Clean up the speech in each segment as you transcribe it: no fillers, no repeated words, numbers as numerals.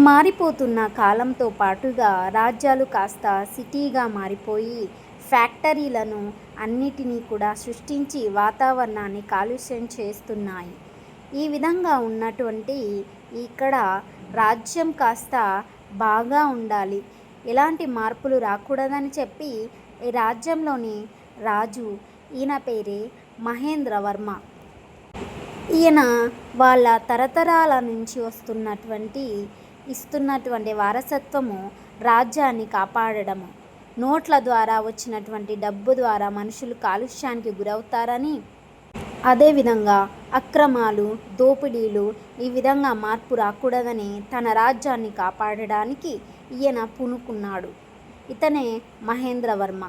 మారిపోతున్న కాలంతో పాటుగా రాజ్యాలు కాస్త సిటీగా మారిపోయి ఫ్యాక్టరీలను అన్నిటినీ కూడా సృష్టించి వాతావరణాన్ని కాలుష్యం చేస్తున్నాయి. ఈ విధంగా ఉన్నటువంటి ఇక్కడ రాజ్యం కాస్త బాగా ఉండాలి, ఎలాంటి మార్పులు రాకూడదని చెప్పి ఈ రాజ్యంలోని రాజు, ఈయన పేరే మహేంద్రవర్మ. ఈయన వాళ్ళ తరతరాల నుంచి ఇస్తున్నటువంటి వారసత్వము రాజ్యాన్ని కాపాడడము. నోట్ల ద్వారా వచ్చినటువంటి డబ్బు ద్వారా మనుషులు కాలుష్యానికి గురవుతారని, అదేవిధంగా అక్రమాలు, దోపిడీలు ఈ విధంగా మార్పు రాకూడదని తన రాజ్యాన్ని కాపాడడానికి ఈయన పూనుకున్నాడు. ఇతనే మహేంద్రవర్మ.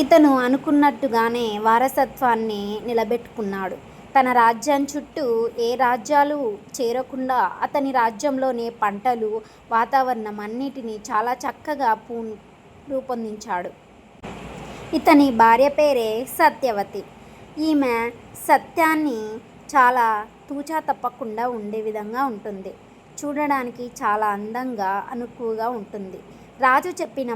ఇతను అనుకున్నట్టుగానే వారసత్వాన్ని నిలబెట్టుకున్నాడు. తన రాజ్యం చుట్టూ ఏ రాజ్యాలు చేరకుండా అతని రాజ్యంలోనే పంటలు, వాతావరణం అన్నిటినీ చాలా చక్కగా రూపొందించాడు. ఇతని భార్య పేరే సత్యవతి. ఈమె సత్యాన్ని చాలా తూచా తప్పకుండా ఉండే విధంగా ఉంటుంది. చూడడానికి చాలా అందంగా, అనుకువగా ఉంటుంది. రాజు చెప్పిన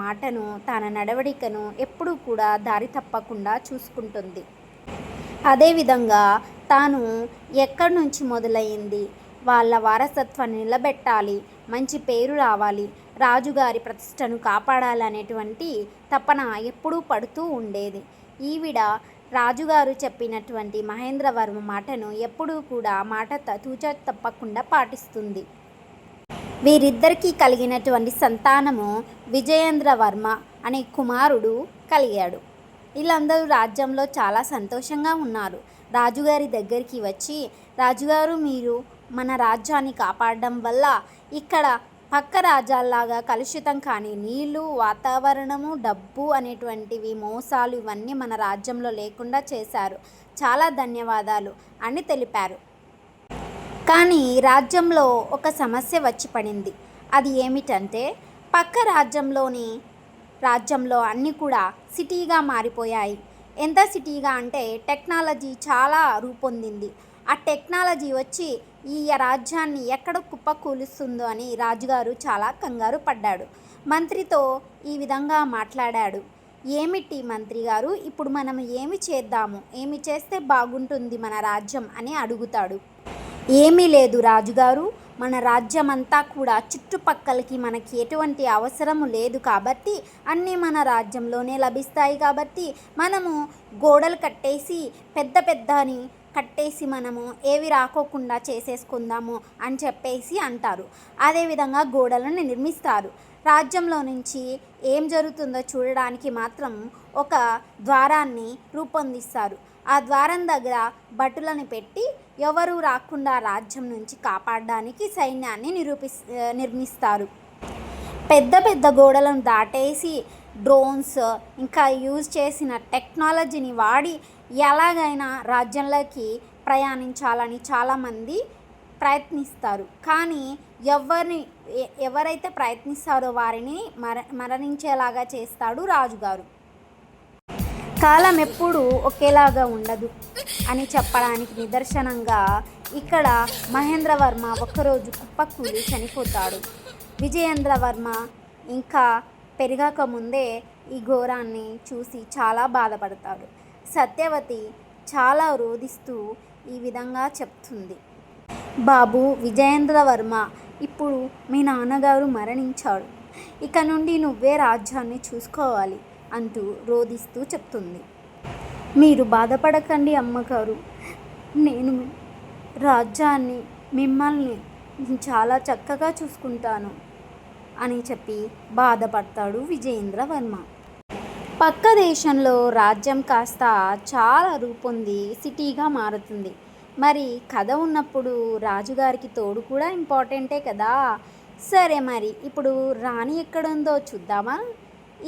మాటను తన నడవడికను ఎప్పుడూ కూడా దారి తప్పకుండా చూసుకుంటుంది. అదేవిధంగా తాను ఎక్కడి నుంచి మొదలైంది, వాళ్ళ వారసత్వాన్ని నిలబెట్టాలి, మంచి పేరు రావాలి, రాజుగారి ప్రతిష్టను కాపాడాలనేటువంటి తపన ఎప్పుడూ పడుతూ ఉండేది. ఈవిడ రాజుగారు చెప్పినటువంటి మహేంద్రవర్మ మాటను ఎప్పుడూ కూడా తూచా తప్పకుండా పాటిస్తుంది. వీరిద్దరికీ కలిగినటువంటి సంతానము విజయేంద్రవర్మ అనే కుమారుడు కలిగాడు. వీళ్ళందరూ రాజ్యంలో చాలా సంతోషంగా ఉన్నారు. రాజుగారి దగ్గరికి వచ్చి, రాజుగారు, మీరు మన రాజ్యాన్ని కాపాడడం వల్ల ఇక్కడ పక్క రాజ్యాల్లాగా కలుషితం కానీ నీళ్లు, వాతావరణము, డబ్బు అనేటువంటివి, మోసాలు ఇవన్నీ మన రాజ్యంలో లేకుండా చేశారు. చాలా ధన్యవాదాలు అని తెలిపారు. కానీ రాజ్యంలో ఒక సమస్య వచ్చి పడింది. అది ఏమిటంటే, పక్క రాజ్యంలో అన్నీ కూడా సిటీగా మారిపోయాయి. ఎంత సిటీగా అంటే టెక్నాలజీ చాలా రూపొందింది. ఆ టెక్నాలజీ వచ్చి ఈ రాజ్యాన్ని ఎక్కడ కుప్పకూలుస్తుందో అని రాజుగారు చాలా కంగారు పడ్డాడు. మంత్రితో ఈ విధంగా మాట్లాడాడు. ఏమిటి మంత్రి గారు, ఇప్పుడు మనం ఏమి చేద్దాము, ఏమి చేస్తే బాగుంటుంది మన రాజ్యం అని అడుగుతాడు. ఏమీ లేదు రాజుగారు, మన రాజ్యమంతా కూడా చుట్టుపక్కలకి మనకి ఎటువంటి అవసరము లేదు కాబట్టి అన్నీ మన రాజ్యంలోనే లభిస్తాయి కాబట్టి మనము గోడలు కట్టేసి పెద్దని కట్టేసి మనము ఏవి రాకోకుండా చేసేసుకుందాము అని చెప్పేసి అంటారు. అదేవిధంగా గోడలను నిర్మిస్తారు. రాజ్యంలో నుంచి ఏం జరుగుతుందో చూడడానికి మాత్రం ఒక ద్వారాన్ని రూపొందిస్తారు. ఆ ద్వారం దగ్గర భటులను పెట్టి ఎవరు రాకుండా రాజ్యం నుంచి కాపాడడానికి సైన్యాన్ని నిర్మిస్తారు. పెద్ద గోడలను దాటేసి డ్రోన్స్ ఇంకా యూజ్ చేసిన టెక్నాలజీని వాడి ఎలాగైనా రాజ్యంలోకి ప్రయాణించాలని చాలామంది ప్రయత్నిస్తారు. కానీ ఎవరైతే ప్రయత్నిస్తారో వారిని మరణించేలాగా చేస్తాడు రాజుగారు. కాలం ఎప్పుడూ ఒకేలాగా ఉండదు అని చెప్పడానికి నిదర్శనంగా ఇక్కడ మహేంద్రవర్మ ఒక్కరోజు కుప్పకూలి చనిపోతాడు. విజయేంద్రవర్మ ఇంకా పెరగక ముందే ఈ ఘోరాన్ని చూసి చాలా బాధపడతాడు. సత్యవతి చాలా రోదిస్తూ ఈ విధంగా చెప్తుంది. బాబు విజయేంద్రవర్మ, ఇప్పుడు మీ నాన్నగారు మరణించాడు, ఇక నుండి నువ్వే రాజ్యాన్ని చూసుకోవాలి అంటూ రోదిస్తూ చెప్తుంది. మీరు బాధపడకండి అమ్మగారు, నేను రాజ్యాన్ని, మిమ్మల్ని చాలా చక్కగా చూసుకుంటాను అని చెప్పి బాధపడతాడు విజయేంద్రవర్మ. పక్క దేశంలో రాజ్యం కాస్త చాలా రూపొంది సిటీగా మారుతుంది. మరి కథ ఉన్నప్పుడు రాజుగారికి తోడు కూడా ఇంపార్టెంటే కదా. సరే, మరి ఇప్పుడు రాణి ఎక్కడుందో చూద్దామా.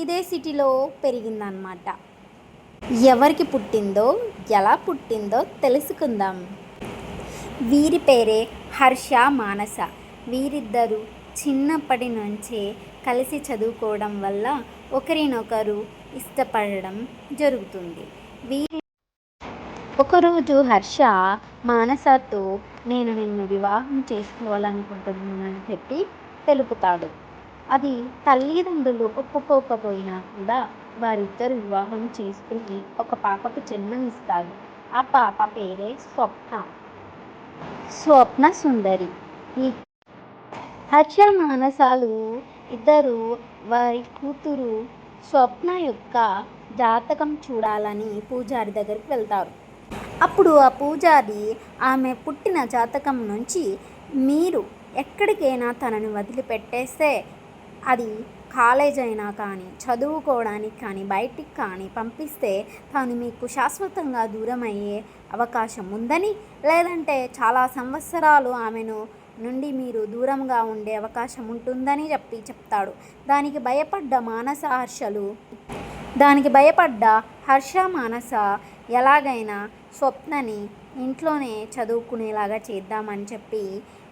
ఇదే సిటీలో పెరిగిందన్నమాట. ఎవరికి పుట్టిందో, ఎలా పుట్టిందో తెలుసుకుందాం. వీరి పేరే హర్ష, మానస. వీరిద్దరూ చిన్నప్పటి నుంచే కలిసి చదువుకోవడం వల్ల ఒకరినొకరు ఇష్టపడడం జరుగుతుంది. ఒకరోజు హర్ష మానసతో నేను నిన్ను వివాహం చేసుకోవాలనుకుంటున్నానని చెప్పి తెలుపుతాడు. అది తల్లిదండ్రులు ఒప్పుకోకపోయినా కూడా వారిద్దరు వివాహం చేసుకుని ఒక పాపకు జన్మనిస్తారు. ఆ పాప పేరే స్వప్న సుందరి. ఈ హర్ష మానసాలు ఇద్దరు వారి కూతురు స్వప్న యొక్క జాతకం చూడాలని పూజారి దగ్గరికి వెళ్తారు. అప్పుడు ఆ పూజారి ఆమె పుట్టిన జాతకం నుంచి మీరు ఎక్కడికైనా తనని వదిలిపెట్టేస్తే, అది కాలేజ్ అయినా కానీ, చదువుకోవడానికి కానీ, బయటికి కానీ పంపిస్తే తాను మీకు శాశ్వతంగా దూరం అయ్యే అవకాశం ఉందని, లేదంటే చాలా సంవత్సరాలు ఆమెను నుండి మీరు దూరంగా ఉండే అవకాశం ఉంటుందని చెప్తాడు. దానికి భయపడ్డ హర్ష మానస ఎలాగైనా స్వప్నని ఇంట్లోనే చదువుకునేలాగా చేద్దామని చెప్పి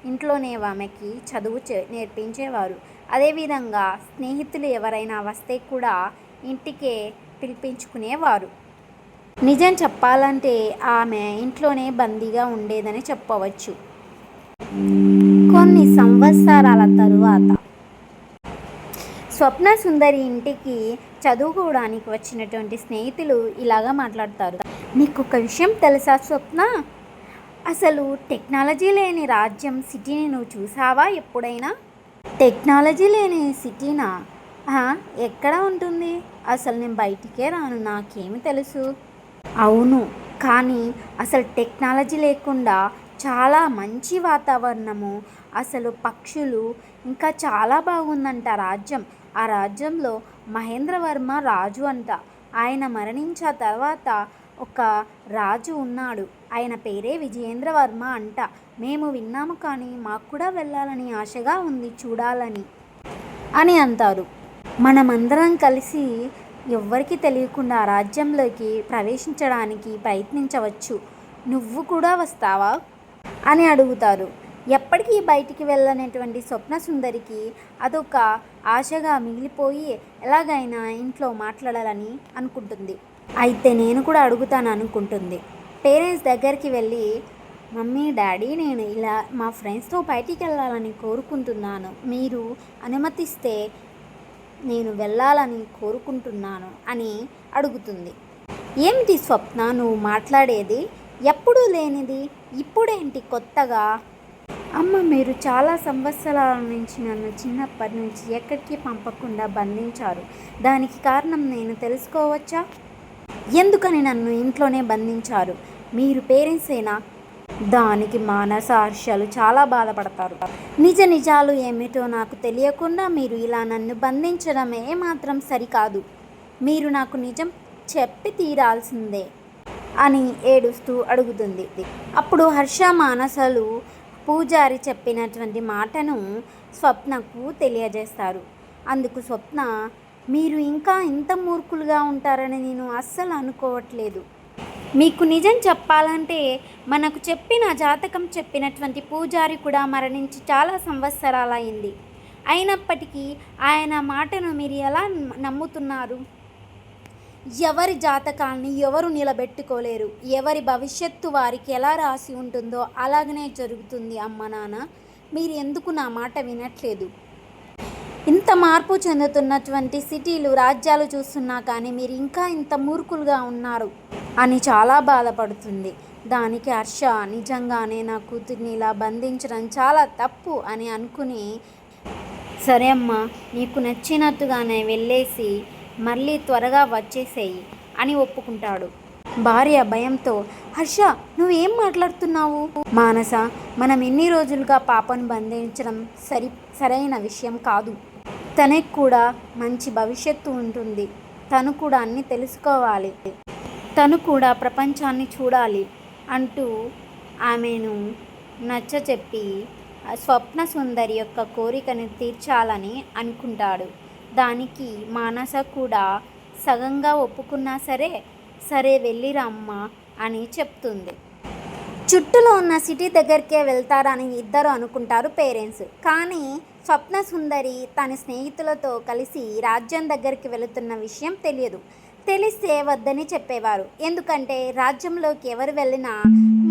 ఇంట్లోనే ఆమెకి చదువు నేర్పించేవారు. అదేవిధంగా స్నేహితులు ఎవరైనా వస్తే కూడా ఇంటికే పిలిపించుకునేవారు. నిజం చెప్పాలంటే ఆమె ఇంట్లోనే బందీగా ఉండేదని చెప్పవచ్చు. కొన్ని సంవత్సరాల తరువాత స్వప్న సుందరి ఇంటికి చదువుకోవడానికి వచ్చినటువంటి స్నేహితులు ఇలాగా మాట్లాడతారు. నీకు ఒక విషయం తెలుసా స్వప్న? అసలు టెక్నాలజీ లేని రాజ్యం సిటీని నువ్వు చూసావా ఎప్పుడైనా? టెక్నాలజీ లేని సిటీనా? ఎక్కడ ఉంటుంది? అసలు నేను బయటికే రాను, నాకేమి తెలుసు. అవును, కానీ అసలు టెక్నాలజీ లేకుండా చాలా మంచి వాతావరణము, అసలు పక్షులు, ఇంకా చాలా బాగుందంట రాజ్యం. ఆ రాజ్యంలో మహేంద్రవర్మ రాజు అంట. ఆయన మరణించిన తర్వాత ఒక రాజు ఉన్నాడు, ఆయన పేరే విజయేంద్రవర్మ అంట. మేము విన్నాము, కానీ మాకు కూడా వెళ్ళాలని ఆశగా ఉంది, చూడాలని అని అంటారు. మనమందరం కలిసి ఎవ్వరికీ తెలియకుండా ఆ రాజ్యంలోకి ప్రవేశించడానికి ప్రయత్నించవచ్చు, నువ్వు కూడా వస్తావా అని అడుగుతారు. ఎప్పటికీ బయటికి వెళ్ళనటువంటి స్వప్న సుందరికి అదొక ఆశగా మిగిలిపోయి ఎలాగైనా ఇంట్లో మాట్లాడాలని అనుకుంటుంది. అయితే నేను కూడా అడుగుతాను అనుకుంటుంది. పేరెంట్స్ దగ్గరికి వెళ్ళి, మమ్మీ డాడీ, నేను ఇలా మా ఫ్రెండ్స్తో బయటికి వెళ్ళాలని కోరుకుంటున్నాను, మీరు అనుమతిస్తే నేను వెళ్ళాలని కోరుకుంటున్నాను అని అడుగుతుంది. ఏమిటి స్వప్న నువ్వు మాట్లాడేది? ఎప్పుడూ లేనిది ఇప్పుడేంటి కొత్తగా? అమ్మ, మీరు చాలా సంవత్సరాల నుంచి నన్ను చిన్నప్పటి నుంచి ఎక్కడికి పంపకుండా బంధించారు. దానికి కారణం నేను తెలుసుకోవచ్చా? ఎందుకని నన్ను ఇంట్లోనే బంధించారు? మీరు పేరెంట్సేనా? దానికి మానస హర్షలు చాలా బాధపడతారు. నిజాలు ఏమిటో నాకు తెలియకుండా మీరు ఇలా నన్ను బంధించడం ఏమాత్రం సరికాదు. మీరు నాకు నిజం చెప్పి తీరాల్సిందే అని ఏడుస్తూ అడుగుతుంది. అప్పుడు హర్ష మానసలు పూజారి చెప్పినటువంటి మాటను స్వప్నకు తెలియజేస్తారు. అందుకు స్వప్న, మీరు ఇంకా ఇంత మూర్ఖులుగా ఉంటారని నేను అస్సలు అనుకోవట్లేదు. మీకు నిజం చెప్పాలంటే మనకు చెప్పిన జాతకం చెప్పినటువంటి పూజారి కూడా మరణించి చాలా సంవత్సరాలైంది. అయినప్పటికీ ఆయన మాటను మీరు ఎలా నమ్ముతున్నారు? ఎవరి జాతకాన్ని ఎవరు నిలబెట్టుకోలేరు. ఎవరి భవిష్యత్తు వారికి ఎలా రాసి ఉంటుందో అలాగనే జరుగుతుంది. అమ్మ నాన్న, మీరు ఎందుకు నా మాట వినట్లేదు? ఇంత మార్పు చెందుతున్నటువంటి సిటీలు, రాజ్యాలు చూస్తున్నా కానీ మీరు ఇంకా ఇంత మూర్ఖులుగా ఉన్నారు అని చాలా బాధపడుతుంది. దానికి హర్ష, నిజంగానే నా కూతుర్ని ఇలా బంధించడం చాలా తప్పు అని అనుకుని, సరే అమ్మా, నీకు నచ్చినట్టుగానే వెళ్ళేసి మళ్ళీ త్వరగా వచ్చేసేయి అని ఒప్పుకుంటాడు. భార్య భయంతో, హర్ష నువ్వేం మాట్లాడుతున్నావు? మానస, మనం ఎన్ని రోజులుగా పాపను బంధించడం సరైన విషయం కాదు. తనకు కూడా మంచి భవిష్యత్తు ఉంటుంది, తను కూడా అన్నీ తెలుసుకోవాలి, తను కూడా ప్రపంచాన్ని చూడాలి అంటూ ఆమెను నచ్చచెప్పి స్వప్న సుందరి యొక్క కోరికను తీర్చాలని అనుకుంటాడు. దానికి మానస కూడా సగంగా ఒప్పుకున్నా సరే వెళ్ళిరమ్మా అని చెప్తుంది. చుట్టూలో ఉన్న సిటీ దగ్గరికే వెళ్తారని ఇద్దరు అనుకుంటారు పేరెంట్స్. కానీ స్వప్న సుందరి తన స్నేహితులతో కలిసి రాజ్యం దగ్గరికి వెళుతున్న విషయం తెలియదు. తెలిస్తే వద్దని చెప్పేవారు. ఎందుకంటే రాజ్యంలోకి ఎవరు వెళ్ళినా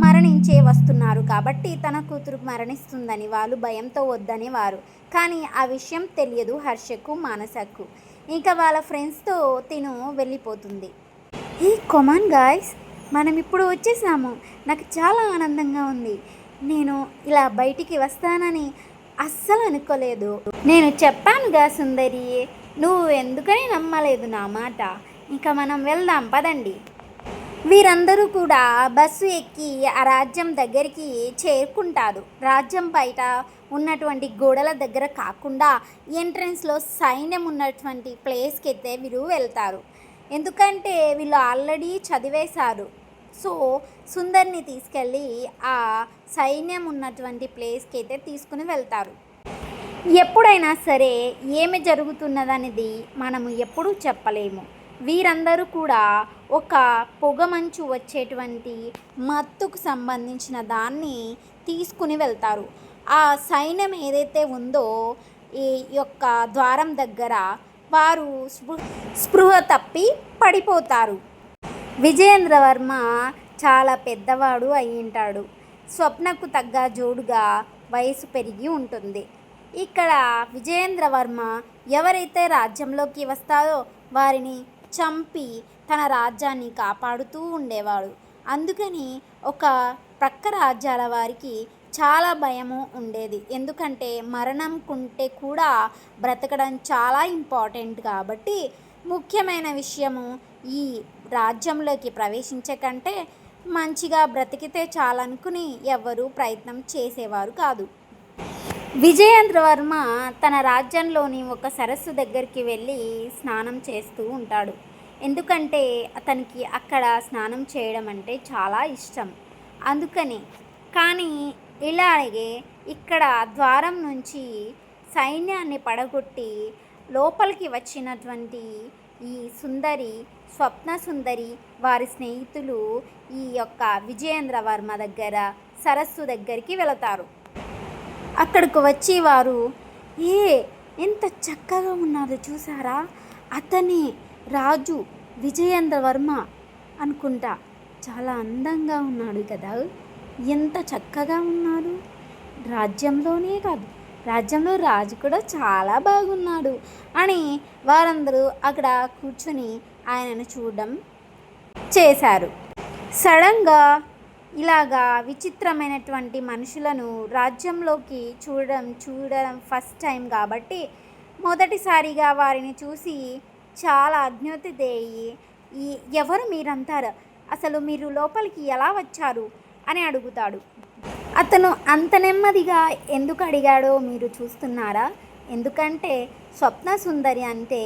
మరణించే వస్తున్నారు కాబట్టి తన కూతురు మరణిస్తుందని వాళ్ళు భయంతో వద్దనేవారు. కానీ ఆ విషయం తెలియదు హర్షకు, మానసకు. ఇంకా వాళ్ళ ఫ్రెండ్స్తో తిను వెళ్ళిపోతుంది. ఈ కొమాన్ గాయ్స్, మనం ఇప్పుడు వచ్చేసాము. నాకు చాలా ఆనందంగా ఉంది. నేను ఇలా బయటికి వస్తానని అస్సలు అనుకోలేదు. నేను చెప్పానుగా సుందరి, నువ్వు ఎందుకని నమ్మలేదు నా మాట. ఇంకా మనం వెళ్దాం పదండి. వీరందరూ కూడా బస్సు ఎక్కి ఆ రాజ్యం దగ్గరికి చేరుకుంటారు. రాజ్యం బయట ఉన్నటువంటి గోడల దగ్గర కాకుండా ఎంట్రన్స్లో సైన్యం ఉన్నటువంటి ప్లేస్కి అయితే వీరు వెళ్తారు. ఎందుకంటే వీళ్ళు ఆల్రెడీ చదివేశారు. సో సుందర్ని తీసుకెళ్ళి ఆ సైన్యం ఉన్నటువంటి ప్లేస్కి అయితే తీసుకుని వెళ్తారు. ఎప్పుడైనా సరే ఏమి జరుగుతున్నదనేది మనము ఎప్పుడూ చెప్పలేము. వీరందరూ కూడా ఒక పొగమంచు వచ్చేటువంటి మత్తుకు సంబంధించిన దాన్ని తీసుకుని వెళ్తారు. ఆ సైన్యం ఏదైతే ఉందో ఈ యొక్క ద్వారం దగ్గర వారు స్పృహ తప్పి పడిపోతారు. విజయేంద్రవర్మ చాలా పెద్దవాడు అయి ఉంటాడు. స్వప్నకు తగ్గ జోడుగా వయసు పెరిగి ఉంటుంది. ఇక్కడ విజయేంద్రవర్మ ఎవరైతే రాజ్యంలోకి వస్తారో వారిని చంపి తన రాజ్యాన్ని కాపాడుతూ ఉండేవాడు. అందుకని ఒక ప్రక్క రాజ్యాల వారికి చాలా భయము ఉండేది. ఎందుకంటే మరణం కుంటే కూడా బ్రతకడం చాలా ఇంపార్టెంట్ కాబట్టి ముఖ్యమైన విషయము ఈ రాజ్యంలోకి ప్రవేశించకంటే మంచిగా బ్రతికితే చాలనుకుని ఎవ్వరూ ప్రయత్నం చేసేవారు కాదు. విజయేంద్రవర్మ తన రాజ్యంలోని ఒక సరస్సు దగ్గరికి వెళ్ళి స్నానం చేస్తూ ఉంటాడు. ఎందుకంటే అతనికి అక్కడ స్నానం చేయడం అంటే చాలా ఇష్టం. అందుకని కానీ ఇలాగే ఇక్కడ ద్వారం నుంచి సైన్యాన్ని పడగొట్టి లోపలికి వచ్చినటువంటి ఈ సుందరి, స్వప్న సుందరి, వారి స్నేహితులు ఈ యొక్క విజయేంద్రవర్మ దగ్గర సరస్సు దగ్గరికి వెళతారు. అక్కడికి వచ్చి వారు ఎంత చక్కగా ఉన్నారో చూసారా, అతనే రాజు విజయేంద్రవర్మ అనుకుంటా, చాలా అందంగా ఉన్నాడు కదా, ఎంత చక్కగా ఉన్నాడు. రాజ్యంలోనే కాదు, రాజ్యంలో రాజు కూడా చాలా బాగున్నాడు అని వారందరూ అక్కడ కూర్చుని ఆయనను చూడడం చేశారు. సడన్గా ఇలాగా విచిత్రమైనటువంటి మనుషులను రాజ్యంలోకి చూడడం ఫస్ట్ టైం కాబట్టి మొదటిసారిగా వారిని చూసి చాలా అజ్ఞాతదేయి, ఎవరు మీరంటారు, అసలు మీరు లోపలికి ఎలా వచ్చారు అని అడుగుతాడు. అతను అంత నెమ్మదిగా ఎందుకు అడిగాడో మీరు చూస్తున్నారా? ఎందుకంటే స్వప్న సుందరి అంటే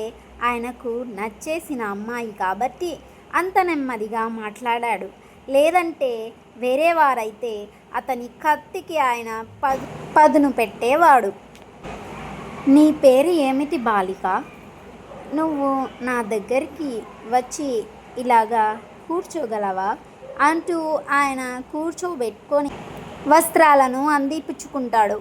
ఆయనకు నచ్చేసిన అమ్మాయి కాబట్టి అంత నెమ్మదిగా మాట్లాడాడు. లేదంటే వేరే వారైతే అతని కత్తికి ఆయన పదును పెట్టేవాడు. నీ పేరు ఏమిటి బాలిక? నువ్వు నా దగ్గరికి వచ్చి ఇలాగా కూర్చోగలవా అంటూ ఆయన కూర్చోబెట్టుకొని వస్త్రాలను అందిపుచ్చుకుంటాడు.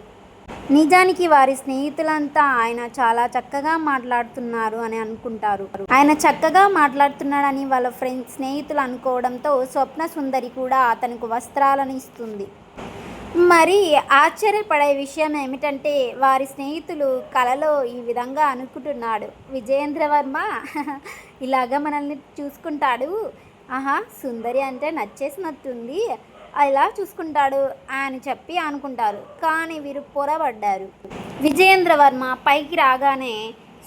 నిజానికి వారి స్నేహితులంతా ఆయన చాలా చక్కగా మాట్లాడుతున్నారు అని అనుకుంటారు. ఆయన చక్కగా మాట్లాడుతున్నాడని వాళ్ళ స్నేహితులు అనుకోవడంతో స్వప్న సుందరి కూడా అతనికి వస్త్రాలను ఇస్తుంది. మరి ఆశ్చర్యపడే విషయం ఏమిటంటే వారి స్నేహితులు కలలో ఈ విధంగా అనుకుంటున్నాడు, విజయేంద్రవర్మ ఇలాగ మనల్ని చూసుకుంటాడు, ఆహా సుందరి అంటే నచ్చేసినట్టుంది, ఇలా చూసుకుంటాడు అని చెప్పి అనుకుంటారు. కానీ వీరు పొరబడ్డారు. విజయేంద్రవర్మ పైకి రాగానే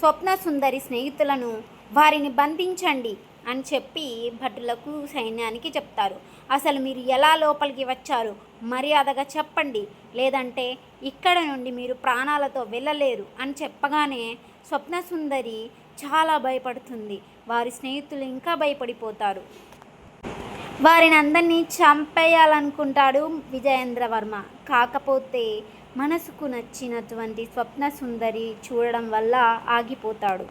స్వప్న సుందరి స్నేహితులను వారిని బంధించండి అని చెప్పి భటులకు, సైన్యానికి చెప్తారు. అసలు మీరు ఎలా లోపలికి వచ్చారు మర్యాదగా చెప్పండి, లేదంటే ఇక్కడ నుండి మీరు ప్రాణాలతో వెళ్ళలేరు అని చెప్పగానే స్వప్న సుందరి చాలా భయపడుతుంది. వారి స్నేహితులు ఇంకా భయపడిపోతారు. వారిని అందరినీ చంపేయాలనుకుంటాడు విజయేంద్రవర్మ. కాకపోతే మనసుకు నచ్చినటువంటి స్వప్న సుందరి చూడడం వల్ల ఆగిపోతాడు.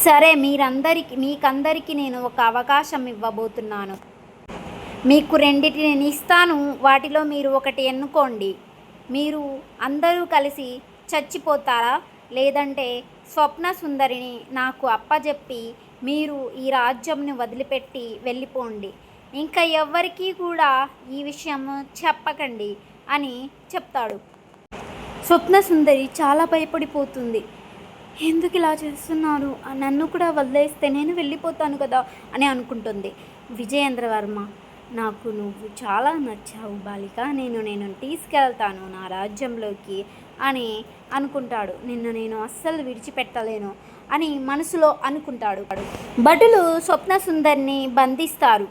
సరే, మీకందరికీ నేను ఒక అవకాశం ఇవ్వబోతున్నాను. మీకు రెండిటిని నేను ఇస్తాను, వాటిలో మీరు ఒకటి ఎన్నుకోండి. మీరు అందరూ కలిసి చచ్చిపోతారా, లేదంటే స్వప్న సుందరిని నాకు అప్పజెప్పి మీరు ఈ రాజ్యంని వదిలిపెట్టి వెళ్ళిపోండి, ఇంకా ఎవ్వరికీ కూడా ఈ విషయం చెప్పకండి అని చెప్తాడు. స్వప్న సుందరి చాలా భయపడిపోతుంది. ఎందుకు ఇలా చేస్తున్నారు, నన్ను కూడా వదిలేస్తే నేను వెళ్ళిపోతాను కదా అని అనుకుంటుంది. విజయేంద్రవర్మ, నాకు నువ్వు చాలా నచ్చావు బాలిక, నేను తీసుకెళ్తాను నా రాజ్యంలోకి అని అనుకుంటాడు. నేను అస్సలు విడిచిపెట్టలేను అని మనసులో అనుకుంటాడు. భటులు స్వప్న సుందరిని బంధిస్తారు.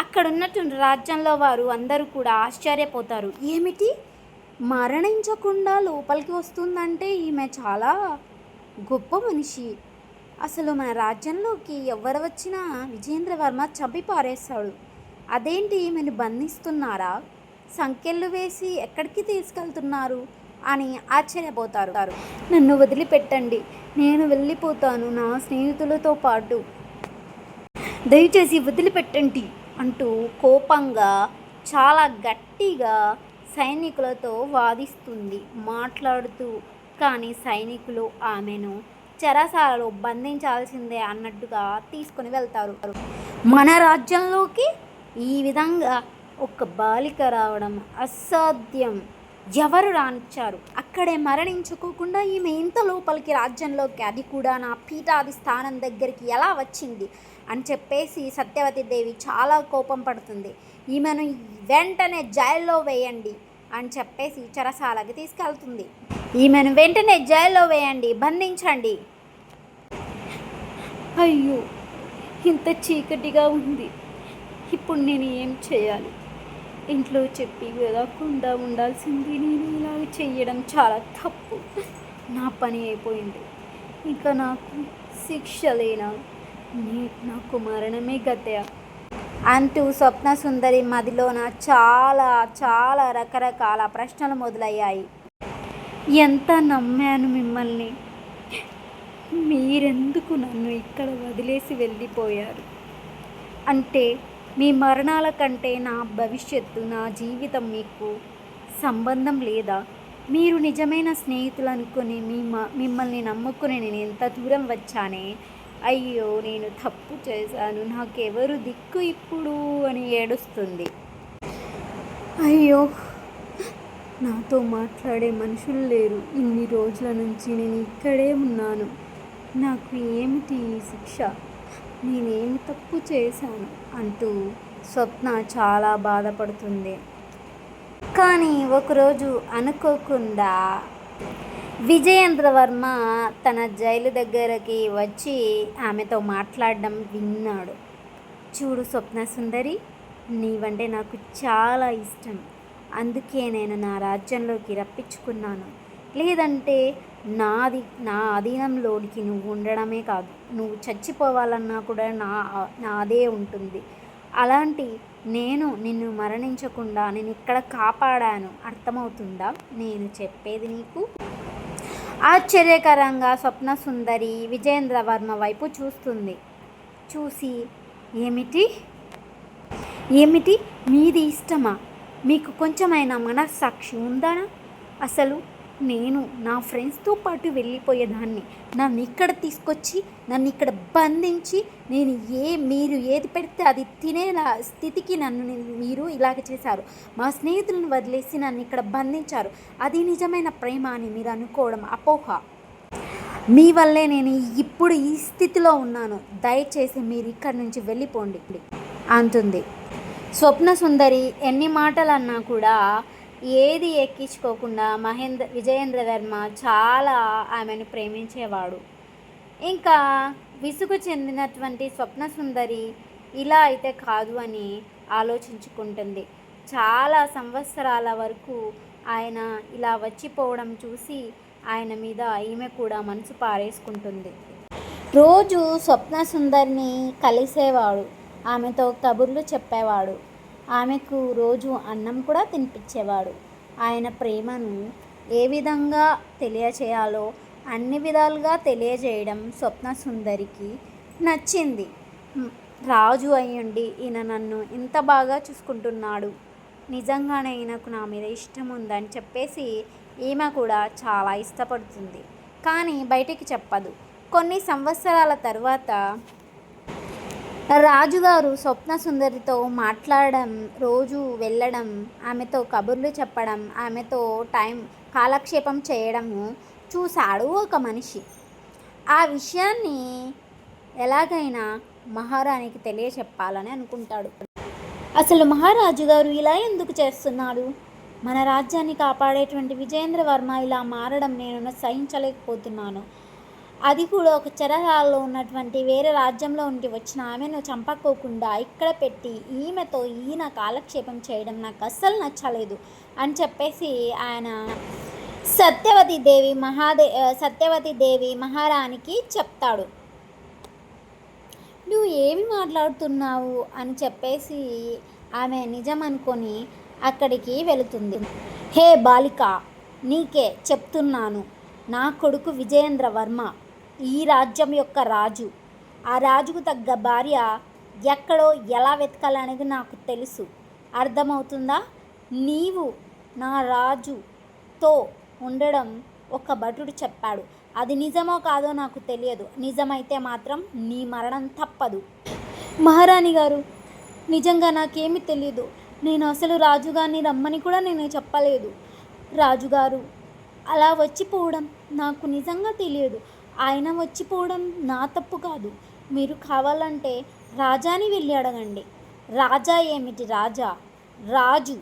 అక్కడ ఉన్నటువంటి రాజ్యంలో వారు అందరూ కూడా ఆశ్చర్యపోతారు. ఏమిటి, మరణించకుండా లోపలికి వస్తుందంటే ఈమె చాలా గొప్ప మనిషి. అసలు మన రాజ్యంలోకి ఎవరు వచ్చినా విజయేంద్రవర్మ చంపి పారేస్తాడు. అదేంటి, ఈమెను బంధిస్తున్నారా, సంకెళ్ళు వేసి ఎక్కడికి తీసుకెళ్తున్నారు అని ఆశ్చర్యపోతారు. నన్ను వదిలిపెట్టండి, నేను వెళ్ళిపోతాను నా స్నేహితులతో పాటు, దయచేసి వదిలిపెట్టండి అంటూ కోపంగా చాలా గట్టిగా సైనికులతో వాదిస్తుంది, మాట్లాడుతూ. కానీ సైనికులు ఆమెను చెరసాలలో బంధించాల్సిందే అన్నట్టుగా తీసుకొని వెళ్తారు. మన రాజ్యంలోకి ఈ విధంగా ఒక బాలిక రావడం అసాధ్యం, ఎవరు రానిచ్చారు, అక్కడే మరణించుకోకుండా ఈమె ఇంత లోపలికి రాజ్యంలోకి, అది కూడా నా పీఠాది స్థానం దగ్గరికి ఎలా వచ్చింది అని చెప్పేసి సత్యవతి దేవి చాలా కోపం పడుతుంది. ఈమెను వెంటనే జైల్లో వేయండి అని చెప్పేసి చెరసాలకి తీసుకెళ్తుంది. ఈమెను వెంటనే జైల్లో వేయండి, బంధించండి. అయ్యో, ఇంత చీకటిగా ఉంది, ఇప్పుడు నేను ఏం చేయాలి, ఇంట్లో చెప్పి వెళ్ళకుండా ఉండాల్సింది, నేను ఇలా చేయడం చాలా తప్పు, నా పని అయిపోయింది, ఇంకా నాకు శిక్ష లేనా, నాకు మరణమే గతే అంటూ స్వప్న సుందరి మదిలోన చాలా చాలా రకరకాల ప్రశ్నలు మొదలయ్యాయి. ఎంత నమ్మాను మిమ్మల్ని, మీరెందుకు నన్ను ఇక్కడ వదిలేసి వెళ్ళిపోయారు, అంటే మీ మరణాల కంటే నా భవిష్యత్తు, నా జీవితం మీకు సంబంధం లేదా, మీరు నిజమైన స్నేహితులు అనుకుని మిమ్మల్ని నమ్ముకుని నేను ఎంత దూరం వచ్చానే, అయ్యో నేను తప్పు చేశాను, నాకెవరు దిక్కు ఇప్పుడు అని ఏడుస్తుంది. అయ్యో, నాతో మాట్లాడే మనుషులు లేరు, ఇన్ని రోజుల నుంచి నేను ఇక్కడే ఉన్నాను, నాకు ఏమిటి ఈ శిక్ష, నేనేమి తప్పు చేశాను అంటూ స్వప్న చాలా బాధపడుతుంది. కానీ ఒకరోజు అనుకోకుండా విజయేంద్రవర్మ తన జైలు దగ్గరకి వచ్చి ఆమెతో మాట్లాడడం విన్నాడు. చూడు స్వప్న సుందరి, నీవంటే నాకు చాలా ఇష్టం, అందుకే నేను నా రాజ్యంలోకి రప్పించుకున్నాను, లేదంటే నా అధీనంలోనికి నువ్వు ఉండడమే కాదు, నువ్వు చచ్చిపోవాలన్నా కూడా నాదే ఉంటుంది. అలాంటి నేను నిన్ను మరణించకుండా నేను ఇక్కడ కాపాడాను, అర్థమవుతుందా నేను చెప్పేది నీకు? ఆశ్చర్యకరంగా స్వప్న సుందరి విజయేంద్రవర్మ వైపు చూస్తుంది. చూసి ఏమిటి మీది ఇష్టమా, మీకు కొంచెమైనా మనస్సాక్షి ఉందా, అసలు నేను నా ఫ్రెండ్స్తో పాటు వెళ్ళిపోయేదాన్ని, నన్ను ఇక్కడ తీసుకొచ్చి నన్ను ఇక్కడ బంధించి మీరు ఏది పెడితే అది తినేలా స్థితికి మీరు ఇలాగ చేశారు, మా స్నేహితులను వదిలేసి నన్ను ఇక్కడ బంధించారు, అది నిజమైన ప్రేమ అని మీరు అనుకోవడం అపోహ, మీ వల్లే నేను ఇప్పుడు ఈ స్థితిలో ఉన్నాను, దయచేసి మీరు ఇక్కడి నుంచి వెళ్ళిపోండి అంటుంది. స్వప్న సుందరి ఎన్ని మాటలు అన్నా కూడా ఏది ఎక్కించుకోకుండా విజయేంద్రవర్మ చాలా ఆమెను ప్రేమించేవాడు. ఇంకా విసుగు చెందినటువంటి స్వప్న సుందరి ఇలా అయితే కాదు అని ఆలోచించుకుంటుంది. చాలా సంవత్సరాల వరకు ఆయన ఇలా వచ్చిపోవడం చూసి ఆయన మీద ఈమె కూడా మనసు పారేసుకుంటుంది. రోజు స్వప్న సుందరిని కలిసేవాడు, ఆమెతో కబుర్లు చెప్పేవాడు, ఆమెకు రోజు అన్నం కూడా తినిపించేవాడు. ఆయన ప్రేమను ఏ విధంగా తెలియచేయాలో అన్ని విధాలుగా తెలియజేయడం స్వప్న సుందరికి నచ్చింది. రాజు అయ్యుండి ఈయన నన్ను ఇంత బాగా చూసుకుంటున్నాడు, నిజంగానే ఈయనకు నా మీద ఇష్టం ఉందని చెప్పేసి ఈమె కూడా చాలా ఇష్టపడుతుంది. కానీ బయటికి చెప్పదు. కొన్ని సంవత్సరాల తర్వాత రాజుగారు స్వప్న సుందరితో మాట్లాడడం, రోజు వెళ్ళడం, ఆమెతో కబుర్లు చెప్పడం, ఆమెతో కాలక్షేపం చేయడము చూశాడు ఒక మనిషి. ఆ విషయాన్ని ఎలాగైనా మహారాణికి తెలియచెప్పాలని అనుకుంటాడు. అసలు మహారాజు గారు ఇలా ఎందుకు చేస్తున్నాడు? మన రాజ్యాన్ని కాపాడేటువంటి విజయేంద్రవర్మ ఇలా మారడం నేను సహించలేకపోతున్నాను. అది కూడా ఒక చెరసాలలో ఉన్నటువంటి వేరే రాజ్యంలో ఉండి వచ్చిన ఆమెను చంపకోకుండా ఇక్కడ పెట్టి ఈమెతో ఈయన కాలక్షేపం చేయడం నాకు అస్సలు నచ్చలేదు అని చెప్పేసి ఆయన సత్యవతి దేవి మహారాణికి చెప్తాడు. నువ్వు ఏమి మాట్లాడుతున్నావు అని చెప్పేసి ఆమె నిజం అనుకొని అక్కడికి వెళుతుంది. హే బాలిక, నీకే చెప్తున్నాను, నా కొడుకు విజయేంద్రవర్మ ఈ రాజ్యం యొక్క రాజు. ఆ రాజుకు తగ్గ భార్య ఎక్కడో ఎలా వెతకాలనేది నాకు తెలుసు. అర్థమవుతుందా? నీవు నా రాజుతో ఉండడం ఒక భటుడు చెప్పాడు. అది నిజమో కాదో నాకు తెలియదు. నిజమైతే మాత్రం నీ మరణం తప్పదు. మహారాణి గారు, నిజంగా నాకేమీ తెలియదు. నేను అసలు రాజుగారిని రమ్మని కూడా నేను చెప్పలేదు. రాజుగారు అలా వచ్చిపోవడం నాకు నిజంగా తెలియదు. ఆయన వచ్చిపోవడం నా తప్పు కాదు. మీరు కావాలంటే రాజాని వెళ్ళి అడగండి. రాజా ఏమిటి? రాజు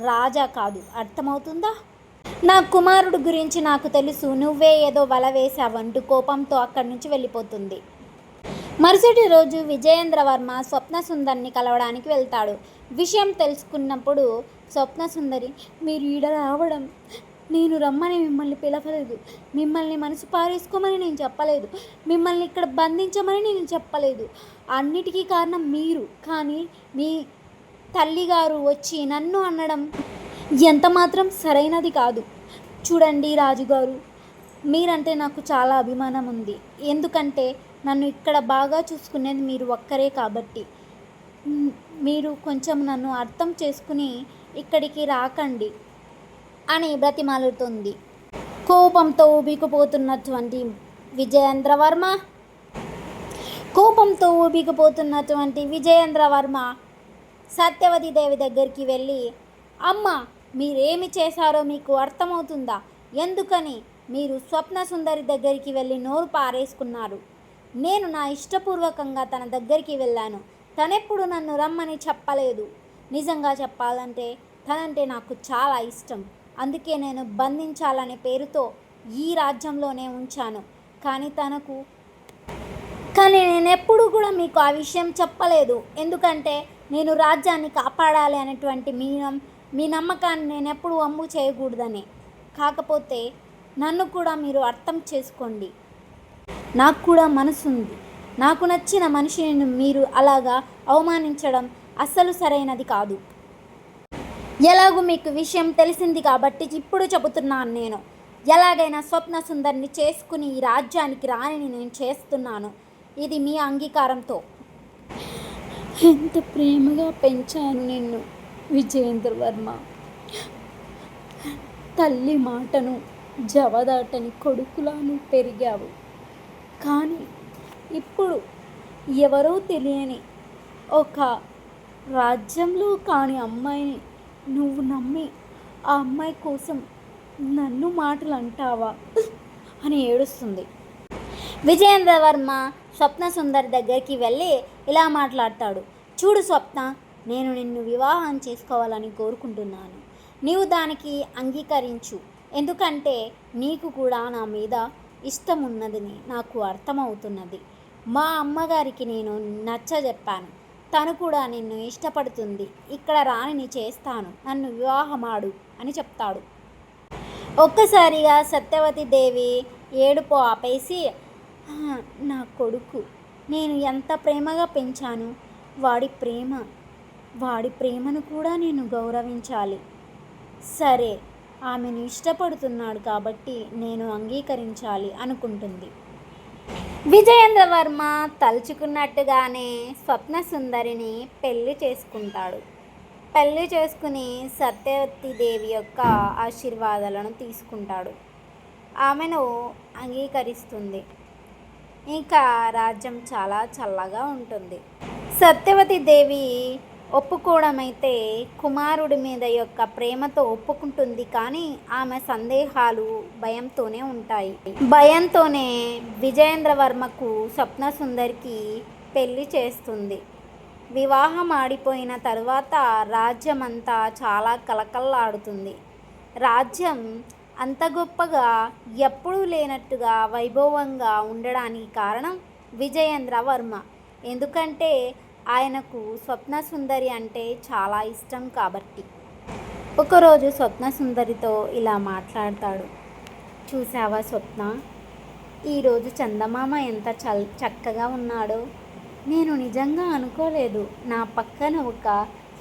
రాజా కాదు. అర్థమవుతుందా? నా కుమారుడు గురించి నాకు తెలుసు. నువ్వే ఏదో వల వేశావంటూ కోపంతో అక్కడి నుంచి వెళ్ళిపోతుంది. మరుసటి రోజు విజయేంద్రవర్మ స్వప్నసుందరిని కలవడానికి వెళ్తాడు. విషయం తెలుసుకున్నప్పుడు స్వప్నసుందరి, మీరు ఈడ రావడం, నేను రమ్మని మిమ్మల్ని పిలవలేదు, మిమ్మల్ని మనసు పారేసుకోమని నేను చెప్పలేదు, మిమ్మల్ని ఇక్కడ బంధించమని నేను చెప్పలేదు. అన్నిటికీ కారణం మీరు. కానీ మీ తల్లిగారు వచ్చి నన్ను అనడం ఎంత మాత్రం సరైనది కాదు. చూడండి రాజుగారు, మీరంటే నాకు చాలా అభిమానం ఉంది. ఎందుకంటే నన్ను ఇక్కడ బాగా చూసుకునేది మీరు ఒక్కరే కాబట్టి. మీరు కొంచెం నన్ను అర్థం చేసుకుని ఇక్కడికి రాకండి అని బ్రతిమాలుతుంది. కోపంతో ఊబికిపోతున్నటువంటి విజయేంద్రవర్మ సత్యవతి దేవి దగ్గరికి వెళ్ళి, అమ్మ, మీరేమి చేశారో మీకు అర్థమవుతుందా? ఎందుకని మీరు స్వప్న సుందరి దగ్గరికి వెళ్ళి నోరు పారేసుకున్నారు? నేను నా ఇష్టపూర్వకంగా తన దగ్గరికి వెళ్ళాను. తనెప్పుడు నన్ను రమ్మని చెప్పలేదు. నిజంగా చెప్పాలంటే తనంటే నాకు చాలా ఇష్టం. అందుకే నేను బంధించాలనే పేరుతో ఈ రాజ్యంలోనే ఉంచాను. కానీ నేను ఎప్పుడు కూడా మీకు ఆ విషయం చెప్పలేదు. ఎందుకంటే నేను రాజ్యాన్ని కాపాడాలి అనేటువంటి మీ నమ్మకాన్ని నేను ఎప్పుడు వమ్ము చేయకూడదని. కాకపోతే నన్ను కూడా మీరు అర్థం చేసుకోండి. నాకు కూడా మనసుంది. నాకు నచ్చిన మనిషిని మీరు అలాగా అవమానించడం అస్సలు సరైనది కాదు. ఎలాగూ మీకు విషయం తెలిసింది కాబట్టి ఇప్పుడు చెబుతున్నాను. నేను ఎలాగైనా స్వప్న సుందరిని చేసుకుని ఈ రాజ్యానికి రాణిని నేను చేస్తున్నాను. ఇది మీ అంగీకారంతో. ఎంత ప్రేమగా పెంచాను నిన్ను విజయేంద్రవర్మ. తల్లి మాటను జవదాటని కొడుకులాను పెరిగావు. కానీ ఇప్పుడు ఎవరో తెలియని ఒక రాజ్యంలో కాని అమ్మాయిని నువ్వు నమ్మి ఆ అమ్మాయి కోసం నన్ను మాటలు అంటావా అని ఏడుస్తుంది. విజయేంద్రవర్మ స్వప్న సుందరి దగ్గరికి వెళ్ళి ఇలా మాట్లాడతాడు. చూడు స్వప్న, నేను నిన్ను వివాహం చేసుకోవాలని కోరుకుంటున్నాను. నీవు దానికి అంగీకరించు. ఎందుకంటే నీకు కూడా నా మీద ఇష్టం ఉన్నదని నాకు అర్థమవుతున్నది. మా అమ్మగారికి నేను నచ్చజెప్పాను. తను కూడా నిన్ను ఇష్టపడుతుంది. ఇక్కడ రాణిని చేస్తాను, నన్ను వివాహమాడు అని చెప్తాడు. ఒక్కసారిగా సత్యవతి దేవి ఏడుపు ఆపేసి, నా కొడుకు నేను ఎంత ప్రేమగా పెంచాను. వాడి ప్రేమను కూడా నేను గౌరవించాలి. సరే, ఆమెను ఇష్టపడుతున్నాడు కాబట్టి నేను అంగీకరించాలి అనుకుంటుంది. విజయేంద్రవర్మ తలుచుకున్నట్టుగానే స్వప్న సుందరిని పెళ్లి చేసుకుంటాడు. పెళ్లి చేసుకుని సత్యవతి దేవి యొక్క ఆశీర్వాదాలను తీసుకుంటాడు. ఆమెను అంగీకరిస్తుంది. ఇంకా రాజ్యం చాలా చల్లగా ఉంటుంది. సత్యవతి దేవి ఒప్పుకోవడమైతే కుమారుడి మీద యొక్క ప్రేమతో ఒప్పుకుంటుంది, కానీ ఆమె సందేహాలు భయంతోనే ఉంటాయి. భయంతోనే విజయేంద్రవర్మకు స్వప్న సుందరికి పెళ్లి చేస్తుంది. వివాహం ఆడిపోయిన తరువాత రాజ్యమంతా చాలా కలకల్లాడుతుంది. రాజ్యం అంత గొప్పగా ఎప్పుడూ లేనట్టుగా వైభవంగా ఉండడానికి కారణం విజయేంద్రవర్మ. ఎందుకంటే ఆయనకు స్వప్న సుందరి అంటే చాలా ఇష్టం కాబట్టి. ఒకరోజు స్వప్న సుందరితో ఇలా మాట్లాడతాడు. చూసావా స్వప్న, ఈరోజు చందమామ ఎంత చక్కగా ఉన్నాడో. నేను నిజంగా అనుకోలేదు నా పక్కన ఒక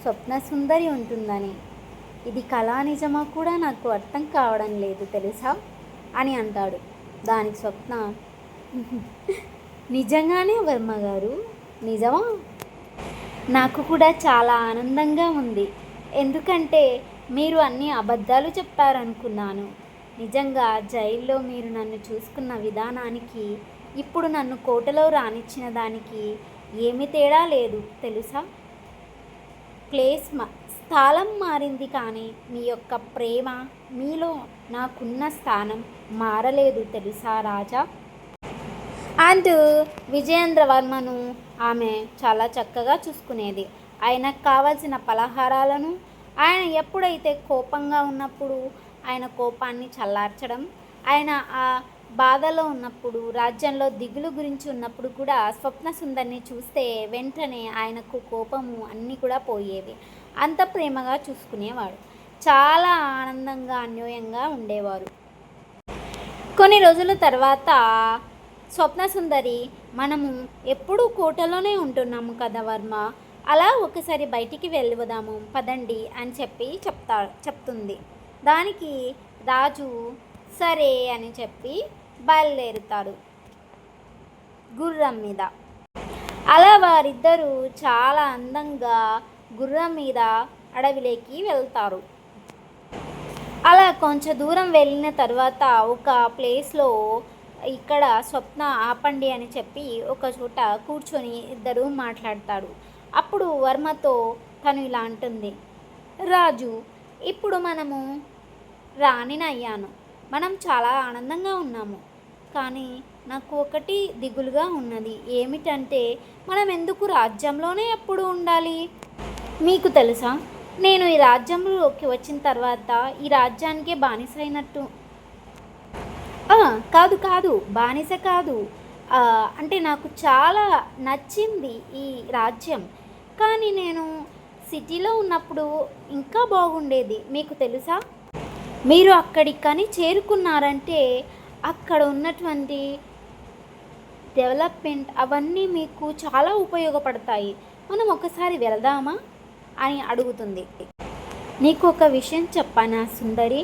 స్వప్న సుందరి ఉంటుందని. ఇది కళా నిజమా కూడా నాకు అర్థం కావడం లేదు తెలుసా అని అంటాడు. దానికి స్వప్న, నిజంగానే వర్మ గారు, నిజమా? నాకు కూడా చాలా ఆనందంగా ఉంది. ఎందుకంటే మీరు అన్ని అబద్ధాలు చెప్పారనుకున్నాను. నిజంగా జైల్లో మీరు నన్ను చూసుకున్న విధానానికి, ఇప్పుడు నన్ను కోటలో రానిచ్చిన దానికి ఏమీ తేడా లేదు తెలుసా. స్థలం మారింది, కానీ మీ యొక్క ప్రేమ, మీలో నాకున్న స్థానం మారలేదు తెలుసా రాజా. అంటూ విజయేంద్రవర్మను ఆమె చాలా చక్కగా చూసుకునేది. ఆయనకు కావలసిన పలహారాలను, ఆయన ఎప్పుడైతే కోపంగా ఉన్నప్పుడు ఆయన కోపాన్ని చల్లార్చడం, ఆయన ఆ బాధలో ఉన్నప్పుడు, రాజ్యంలో దిగులు గురించి ఉన్నప్పుడు కూడా స్వప్న సుందరిని చూస్తే వెంటనే ఆయనకు కోపము అన్నీ కూడా పోయేవి. అంత ప్రేమగా చూసుకునేవాడు. చాలా ఆనందంగా అన్యోన్యంగా ఉండేవారు. కొన్ని రోజుల తర్వాత స్వప్న సుందరి, మనము ఎప్పుడూ కోటలోనే ఉంటున్నాము కదా వర్మ, అలా ఒకసారి బయటికి వెళ్ళివదాము పదండి అని చెప్తుంది. దానికి రాజు సరే అని చెప్పి బయలుదేరుతాడు గుర్రం మీద. అలా వారిద్దరూ చాలా అందంగా గుర్రం మీద అడవిలోకి వెళ్తారు. అలా కొంచెం దూరం వెళ్ళిన తర్వాత ఒక ప్లేస్లో, ఇక్కడ స్వప్న ఆపండి అని చెప్పి ఒక చోట కూర్చొని ఇద్దరు మాట్లాడతాడు. అప్పుడు వర్మతో తను ఇలా అంటుంది, రాజు, ఇప్పుడు మనము రాణినయ్యాను, మనం చాలా ఆనందంగా ఉన్నాము. కానీ నాకు ఒకటి దిగులుగా ఉన్నది. ఏమిటంటే మనం ఎందుకు రాజ్యంలోనే ఎప్పుడు ఉండాలి? మీకు తెలుసా, నేను ఈ రాజ్యంలోకి వచ్చిన తర్వాత ఈ రాజ్యానికే బానిస అయినట్టు. కాదు కాదు బానిస కాదు, అంటే నాకు చాలా నచ్చింది ఈ రాజ్యం. కానీ నేను సిటీలో ఉన్నప్పుడు ఇంకా బాగుండేది. మీకు తెలుసా, మీరు అక్కడికి కానీ చేరుకున్నారంటే అక్కడ ఉన్నటువంటి డెవలప్మెంట్ అవన్నీ మీకు చాలా ఉపయోగపడతాయి. మనం ఒకసారి వెళ్దామా అని అడుగుతుంది. నీకు ఒక విషయం చెప్పనా సుందరి,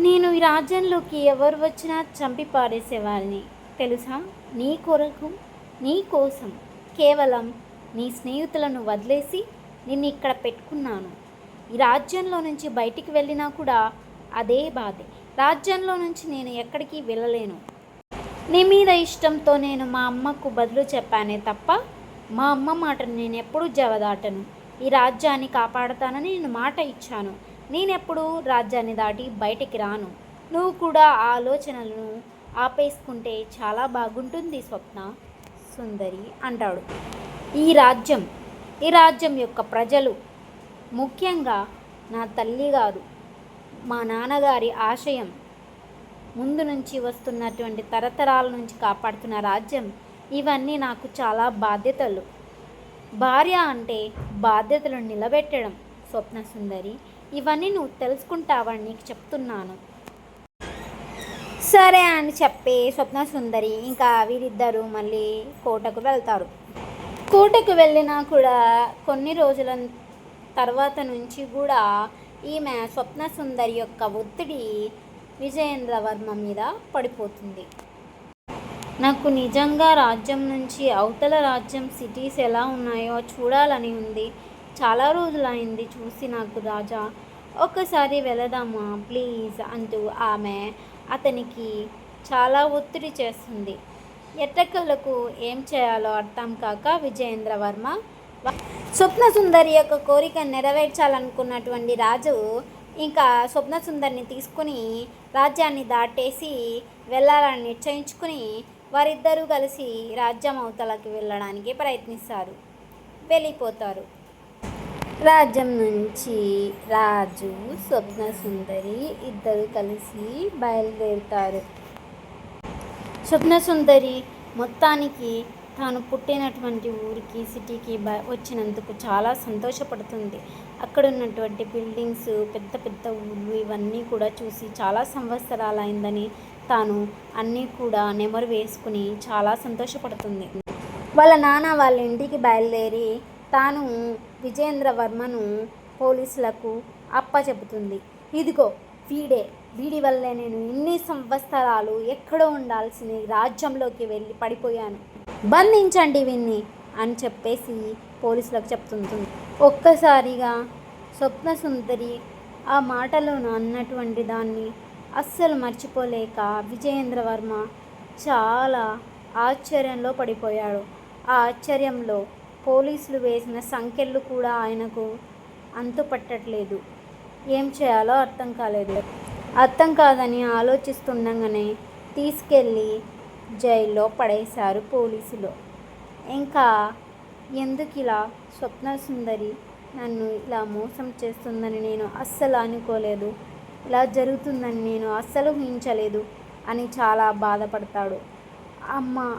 నేను ఈ రాజ్యంలోకి ఎవరు వచ్చినా చంపి పారేసేవారిని తెలుసా. నీ కొరకు, నీ కోసం కేవలం నీ స్నేహితులను వదిలేసి నిన్ను ఇక్కడ పెట్టుకున్నాను. ఈ రాజ్యంలో నుంచి బయటికి వెళ్ళినా కూడా అదే బాధే. రాజ్యంలో నుంచి నేను ఎక్కడికి వెళ్ళలేను. నీ మీద ఇష్టంతో నేను మా అమ్మకు బదులు చెప్పానే తప్ప మా అమ్మ మాటను నేను ఎప్పుడూ జవదాటను. ఈ రాజ్యాన్ని కాపాడుతానని నేను మాట ఇచ్చాను. నేనెప్పుడు రాజ్యాన్ని దాటి బయటికి రాను. నువ్వు కూడా ఆ ఆలోచనలను ఆపేసుకుంటే చాలా బాగుంటుంది స్వప్న సుందరి అంటాడు. ఈ రాజ్యం యొక్క ప్రజలు, ముఖ్యంగా నా తల్లి గారు, మా నాన్నగారి ఆశయం, ముందు నుంచి వస్తున్నటువంటి తరతరాల నుంచి కాపాడుతున్న రాజ్యం, ఇవన్నీ నాకు చాలా బాధ్యతలు. భార్య అంటే బాధ్యతలను నిలబెట్టడం స్వప్న సుందరి. ఇవన్నీ నువ్వు తెలుసుకుంటావని నీకు చెప్తున్నాను. సరే అని చెప్పి స్వప్న సుందరి ఇంకా వీరిద్దరూ మళ్ళీ కోటకు వెళ్తారు. కోటకు వెళ్ళినా కూడా కొన్ని రోజుల తర్వాత నుంచి కూడా ఈమె స్వప్న సుందరి యొక్క ఒత్తిడి విజయేంద్రవర్మ మీద పడిపోతుంది. నాకు నిజంగా రాజ్యం నుంచి అవతల రాజ్యం సిటీస్ ఎలా ఉన్నాయో చూడాలని ఉంది. చాలా రోజులైంది చూసి నాకు రాజా, ఒక్కసారి వెళదామా ప్లీజ్ అంటూ ఆమె అతనికి చాలా ఒత్తిడి చేస్తుంది. ఎట్టకేలకు ఏం చేయాలో అర్థం కాక విజయేంద్రవర్మ స్వప్న సుందరి యొక్క కోరిక నెరవేర్చాలనుకున్నటువంటి రాజు ఇంకా స్వప్న సుందరిని తీసుకుని రాజ్యాన్ని దాటేసి వెళ్ళాలని నిశ్చయించుకుని వారిద్దరూ కలిసి రాజ్యం అవతలకి వెళ్ళడానికి ప్రయత్నిస్తారు. వెళ్ళిపోతారు. రాజ్యం నుంచి రాజు స్వప్న సుందరి ఇద్దరు కలిసి బయలుదేరుతారు. స్వప్న సుందరి మొత్తానికి తాను పుట్టినటువంటి ఊరికి సిటీకి వచ్చినందుకు చాలా సంతోషపడుతుంది. అక్కడ ఉన్నటువంటి బిల్డింగ్స్, పెద్ద పెద్ద ఊళ్ళు ఇవన్నీ కూడా చూసి చాలా సంవత్సరాలైందని తాను అన్నీ కూడా నెమరు వేసుకుని చాలా సంతోషపడుతుంది. వాళ్ళ నాన్న వాళ్ళ ఇంటికి బయలుదేరి తాను విజయేంద్రవర్మను పోలీసులకు అప్పచెబుతుంది. ఇదిగో వీడి వల్లే నేను ఇన్ని సంవత్సరాలు ఎక్కడో ఉండాల్సిన రాజ్యంలోకి వెళ్ళి పడిపోయాను, బంధించండి విన్ని అని చెప్పేసి పోలీసులకు చెప్తుంది. ఒక్కసారిగా స్వప్న సుందరి ఆ మాటలో అన్నటువంటి దాన్ని అస్సలు మర్చిపోలేక విజయేంద్రవర్మ చాలా ఆశ్చర్యంలో పడిపోయాడు. ఆ ఆశ్చర్యంలో పోలీసులు వేసిన సంకెళ్ళు కూడా ఆయనకు అంతుపట్టట్లేదు. ఏం చేయాలో అర్థం కాదని ఆలోచిస్తుండగానే తీసుకెళ్ళి జైల్లో పడేశారు పోలీసులు. ఇంకా ఎందుకు ఇలా స్వప్న సుందరి నన్ను ఇలా మోసం చేస్తుందని నేను అస్సలు అనుకోలేదు, ఇలా జరుగుతుందని నేను అస్సలు ఊహించలేదు అని చాలా బాధపడతాడు.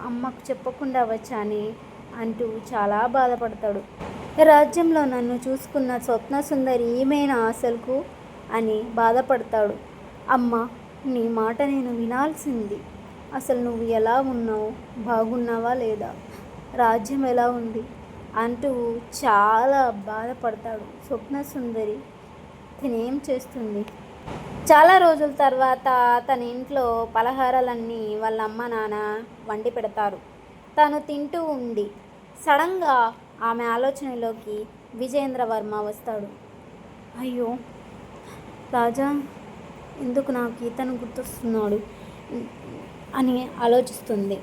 అమ్మకు చెప్పకుండా వచ్చాని అంటూ చాలా బాధపడతాడు. రాజ్యంలో నన్ను చూసుకున్న స్వప్న సుందరి ఈమెనా అసలుకు అని బాధపడతాడు. అమ్మ, నీ మాట నేను వినాల్సింది. అసలు నువ్వు ఎలా ఉన్నావు, బాగున్నావా లేదా, రాజ్యం ఎలా ఉంది అంటూ చాలా బాధపడతాడు. స్వప్న సుందరి తినేం చేస్తుంది? చాలా రోజుల తర్వాత తన ఇంట్లో పలహారాలన్నీ వాళ్ళ అమ్మ నాన్న వండి పెడతారు. తను తింటూ ఉంది. సడన్గా ఆమె ఆలోచనలోకి విజయేంద్రవర్మ వస్తాడు. అయ్యో రాజా, ఎందుకు నాకు ఇతను గుర్తొస్తున్నాడు అని ఆలోచిస్తుంది.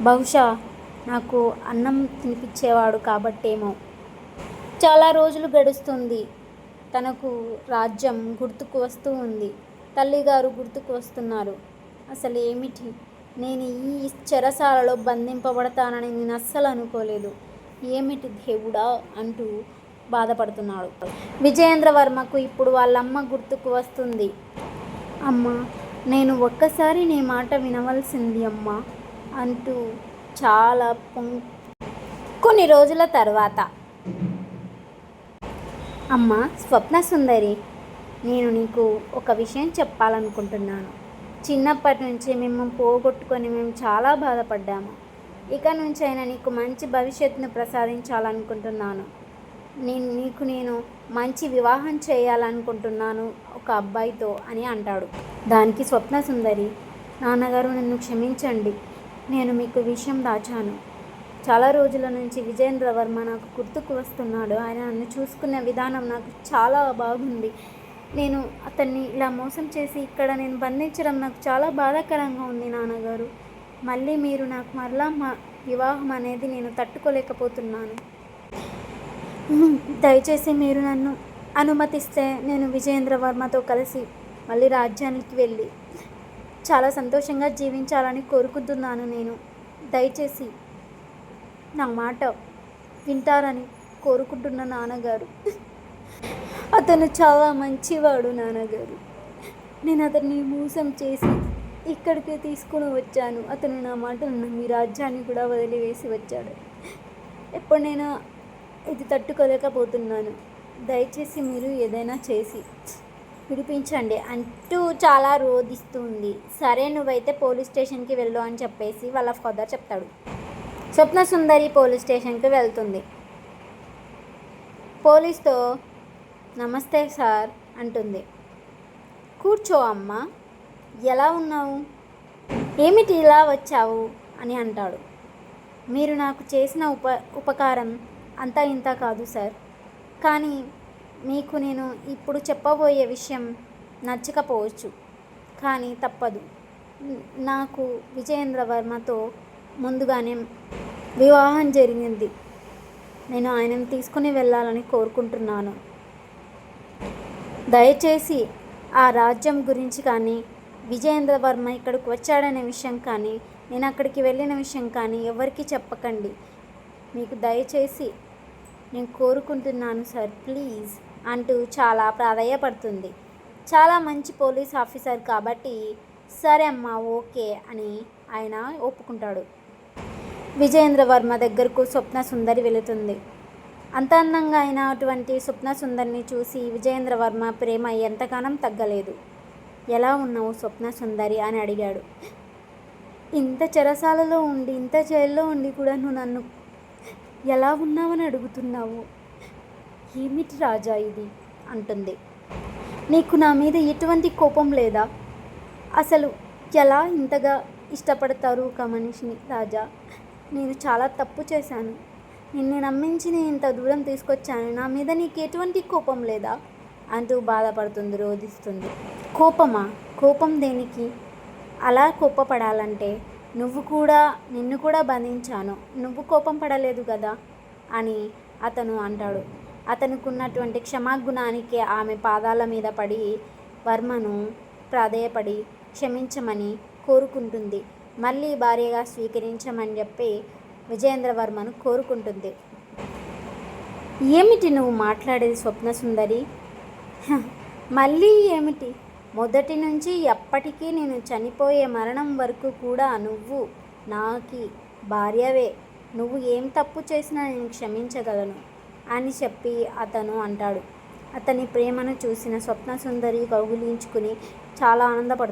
బహుశా నాకు అన్నం తినిపించేవాడు కాబట్టేమో. చాలా రోజులు గడుస్తుంది. తనకు రాజ్యం గుర్తుకు వస్తూ ఉంది, తల్లిగారు గుర్తుకు వస్తున్నారు. అసలు ఏమిటి, నేను ఈ చెరసాలలో బంధింపబడతానని నేను అస్సలు అనుకోలేదు. ఏమిటి దేవుడా అంటూ బాధపడుతున్నాడు. విజయేంద్రవర్మకు ఇప్పుడు వాళ్ళమ్మ గుర్తుకు వస్తుంది. అమ్మ, నేను ఒక్కసారి నీ మాట వినవలసింది అమ్మ అంటూ చాలా కొన్ని రోజుల తర్వాత, అమ్మ స్వప్న సుందరి, నేను నీకు ఒక విషయం చెప్పాలనుకుంటున్నాను. చిన్నప్పటి నుంచి మేము పోగొట్టుకొని మేము చాలా బాధపడ్డాము. ఇక నుంచి అయినా నీకు మంచి భవిష్యత్తును ప్రసాదించాలనుకుంటున్నాను. నేను మంచి వివాహం చేయాలనుకుంటున్నాను ఒక అబ్బాయితో అని అంటాడు. దానికి స్వప్న సుందరి, నాన్నగారు నన్ను క్షమించండి, నేను మీకు విషయం దాచాను. చాలా రోజుల నుంచి విజయేంద్రవర్మ నాకు గుర్తుకు వస్తున్నాడు. ఆయన నన్ను చూసుకునే విధానం నాకు చాలా బాగుంది. నేను అతన్ని ఇలా మోసం చేసి ఇక్కడ నేను బంధించడం నాకు చాలా బాధాకరంగా ఉంది నాన్నగారు. మళ్ళీ మీరు నాకు మరలా వివాహం అనేది నేను తట్టుకోలేకపోతున్నాను. దయచేసి మీరు నన్ను అనుమతిస్తే నేను విజయేంద్రవర్మతో కలిసి మళ్ళీ రాజ్యానికి వెళ్ళి చాలా సంతోషంగా జీవించాలని కోరుకుంటున్నాను. నేను దయచేసి నా మాట వింటారని కోరుకుంటున్న నాన్నగారు. అతను చాలా మంచివాడు నాన్నగారు. నేను అతన్ని మోసం చేసి ఇక్కడికి తీసుకుని వచ్చాను. అతను నా మాటను నమ్మి రాజ్యాన్ని కూడా వదిలివేసి వచ్చాడు. ఇప్పుడు నేను ఇది తట్టుకోలేకపోతున్నాను. దయచేసి మీరు ఏదైనా చేసి విడిపించండి అంటూ చాలా రోధిస్తుంది. సరే, నువ్వైతే పోలీస్ స్టేషన్కి వెళ్ళు అని చెప్పేసి వాళ్ళ ఫాదర్ చెప్తాడు. స్వప్న సుందరి పోలీస్ స్టేషన్కి వెళ్తుంది. పోలీస్తో నమస్తే సార్ అంటుంది. కూర్చో అమ్మా, ఎలా ఉన్నావు, ఏమిటి ఇలా వచ్చావు అని అంటాడు. మీరు నాకు చేసిన ఉపకారం అంతా ఇంత కాదు సార్, కానీ మీకు నేను ఇప్పుడు చెప్పబోయే విషయం నచ్చకపోవచ్చు, కానీ తప్పదు. నాకు విజయేంద్ర వర్మతో ముందుగానే వివాహం జరిగింది. నేను ఆయనను తీసుకుని వెళ్ళాలని కోరుకుంటున్నాను. దయచేసి ఆ రాజ్యం గురించి కానీ, విజయేంద్ర వర్మ ఇక్కడికి వచ్చాడనే విషయం కానీ, నేను అక్కడికి వెళ్ళిన విషయం కానీ ఎవరికీ చెప్పకండి. మీకు దయచేసి నేను కోరుకుంటున్నాను సార్, ప్లీజ్ అంటూ చాలా ప్రాధేయపడుతుంది. చాలా మంచి పోలీస్ ఆఫీసర్ కాబట్టి సరే అమ్మా ఓకే అని ఆయన ఒప్పుకుంటాడు. విజయేంద్ర వర్మ దగ్గరకు స్వప్న సుందరి వెళుతుంది. అంత అందంగా అయినటువంటి స్వప్న సుందరిని చూసి విజయేంద్ర వర్మ ప్రేమ ఎంతగానం తగ్గలేదు. ఎలా ఉన్నావు స్వప్న సుందరి అని అడిగాడు. ఇంత చెరసాలలో ఉండి, ఇంత జైల్లో ఉండి కూడా నువ్వు నన్ను ఎలా ఉన్నావని అడుగుతున్నావు? ఏమిటి రాజా ఇది అంటుంది. నీకు నా మీద ఎటువంటి కోపం లేదా? అసలు ఎలా ఇంతగా ఇష్టపడతారు ఒక మనిషిని రాజా? నేను చాలా తప్పు చేశాను. నిన్ను నమ్మించి నేను ఇంత దూరం తీసుకొచ్చాను. నా మీద నీకు ఎటువంటి కోపం లేదా అంటూ బాధపడుతుంది, రోధిస్తుంది. కోపమా? కోపం దేనికి? అలా కోపపడాలంటే నిన్ను కూడా బంధించాను. నువ్వు కోపం పడలేదు కదా అని అతను అంటాడు. అతనుకున్నటువంటి క్షమాగుణానికి ఆమె పాదాల మీద పడి వర్మను ప్రాధేయపడి క్షమించమని కోరుకుంటుంది. మళ్ళీ భార్యగా స్వీకరించమని చెప్పి విజయేంద్ర వర్మను కోరుకుంటుంది. ఏమిటి నువ్వు మాట్లాడేది స్వప్న సుందరి? మళ్ళీ ఏమిటి? మొదటి నుంచి ఎప్పటికీ నేను చనిపోయే మరణం వరకు కూడా నువ్వు నాకి భార్యవే. నువ్వు ఏం తప్పు చేసినా నేను క్షమించగలను అని చెప్పి అతను అంటాడు. అతని ప్రేమను చూసిన స్వప్న సుందరి కౌగిలించుకుని చాలా ఆనందపడ